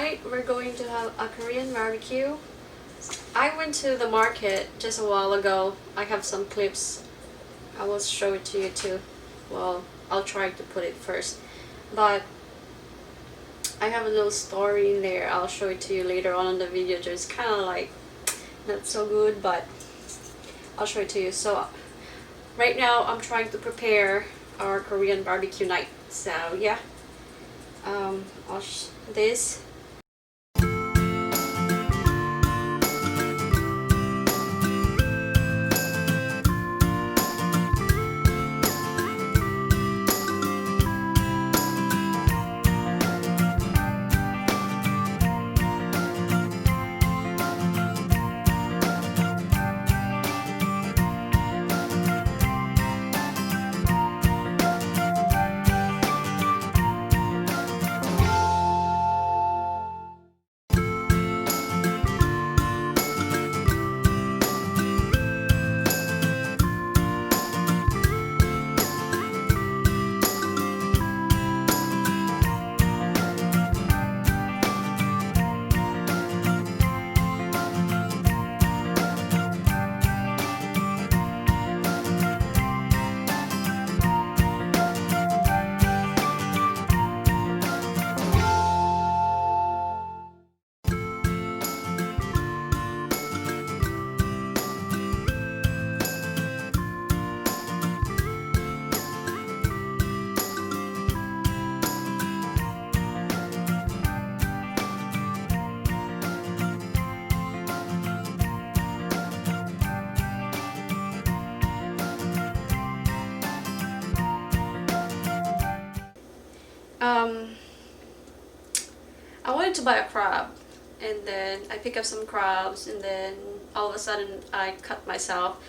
tonight we're going to have a Korean barbecue. I went to the market just a while ago. I have some clips. I will show it to you too. Well, I'll try to put it first. But I have a little story in there. I'll show it to you later on in the video. Just kind of like not so good, but I'll show it to you. So right now I'm trying to prepare our Korean barbecue night. So yeah, this. I wanted to buy a crab, and then I pick up some crabs, and then all of a sudden I cut myself.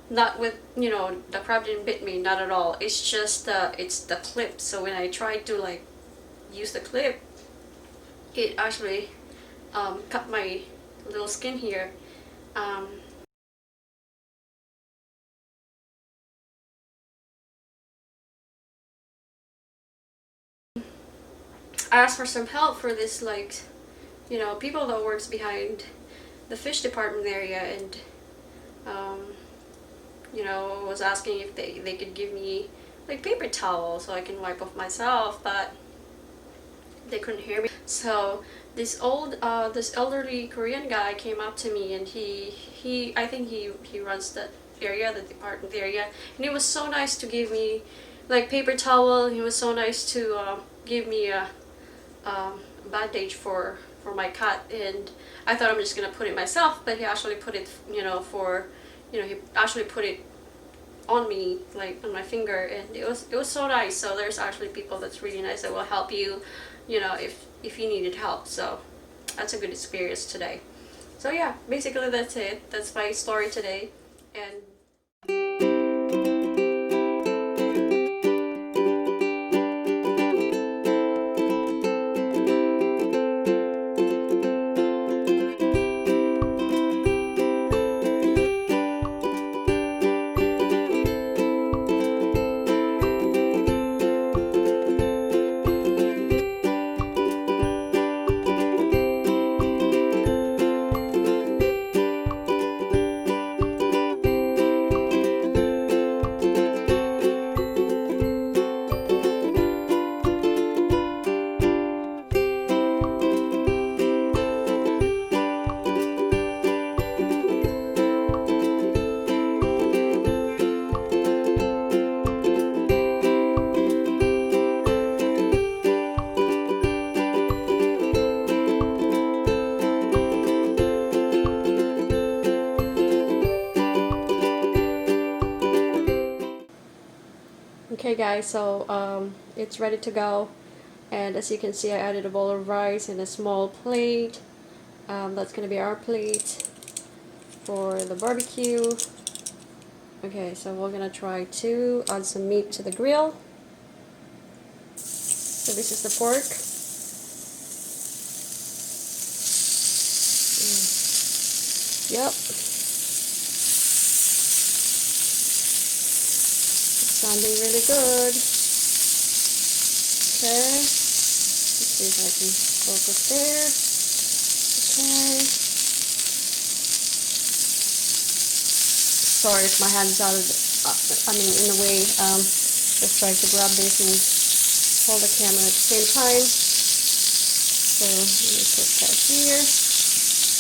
Not with, the crab didn't bit me, not at all. It's just it's the clip. So when I tried to like use the clip, it actually cut my little skin here. I asked for some help for this, like, people that works behind the fish department area, and was asking if they could give me like paper towel so I can wipe off myself, but they couldn't hear me. So this elderly Korean guy came up to me, and I think he runs that area, the department area, and he was so nice to give me like paper towel. He was so nice to give me a bandage for my cut, and I thought I'm just gonna put it myself, but he actually put it, he actually put it on me, like on my finger, and it was so nice. So there's actually people that's really nice that will help you, if you needed help. So that's a good experience today. So yeah, basically that's it. That's my story today, and okay guys, so it's ready to go, and as you can see I added a bowl of rice and a small plate. That's gonna be our plate for the barbecue. Okay, so we're gonna try to add some meat to the grill. So this is the pork. Yep. It's sounding really good. Okay. Let's see if I can focus there. Okay. Sorry if my hand's out of in the way. Just trying to grab this and hold the camera at the same time. So let me put that here.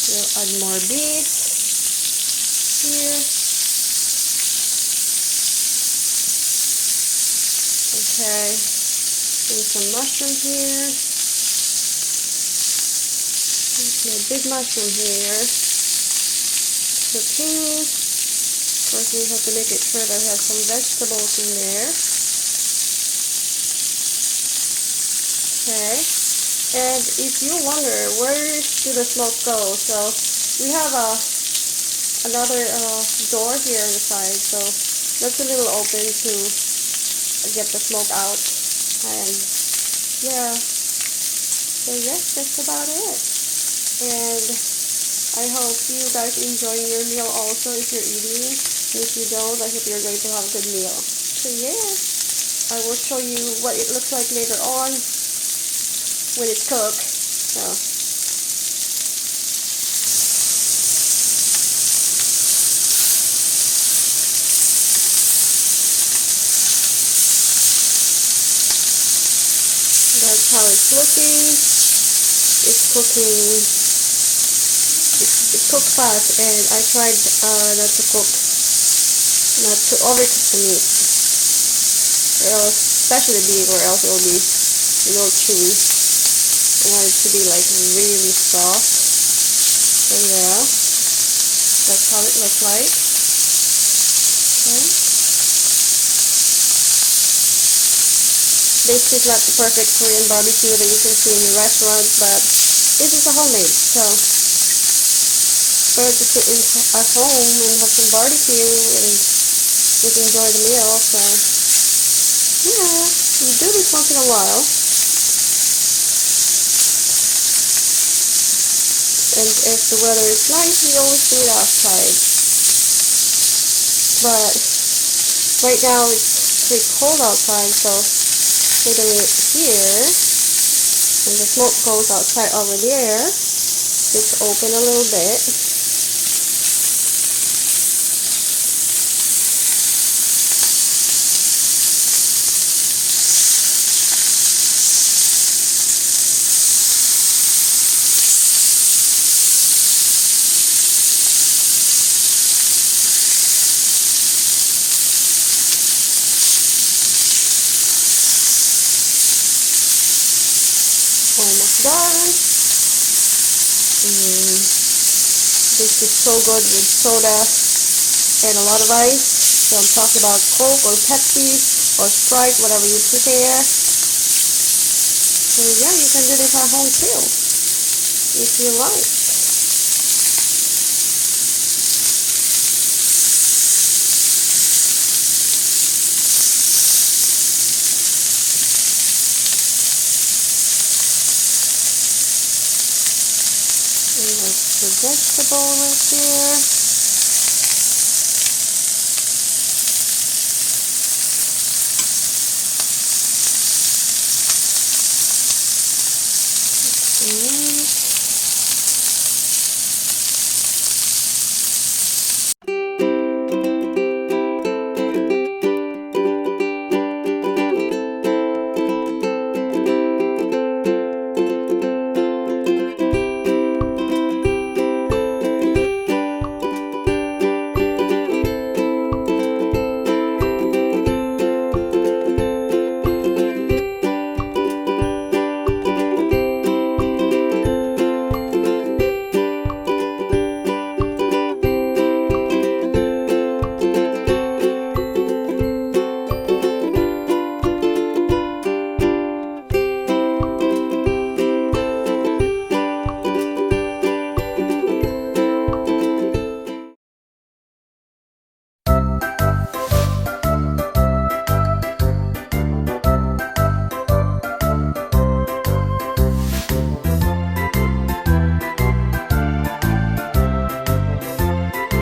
We'll add more beef here. Okay. And some mushroom here. A big mushroom here. Zucchini. Of course, you have to make it sure that it has some vegetables in there. Okay. And if you wonder where do the smoke go, so we have another door here on the side, so that's a little open to get the smoke out. And yeah, so yes, that's about it. And I hope you guys enjoy your meal also if you're eating. And if you don't, I hope you're going to have a good meal. So yeah, I will show you what it looks like later on when it's cooked. So that's how it's looking. It's cooking. It cooks fast, and I tried not to overcook the meat, or else, especially beef, or else it will be a little chewy. I want it to be like really soft. So yeah, that's how it looks like. Okay. This is not the perfect Korean barbecue that you can see in the restaurant, but this is a homemade, so better to sit at home and have some barbecue and just enjoy the meal. So yeah, we do this once in a while. And if the weather is nice, we always do it outside. But right now it's pretty cold outside, so we're doing it here. And the smoke goes outside over there. It's open a little bit. Almost done. This is so good with soda and a lot of ice. So I'm talking about Coke or Pepsi or Sprite, whatever you prepare. So yeah, you can do this at home too, if you like. And that's the vegetable right there.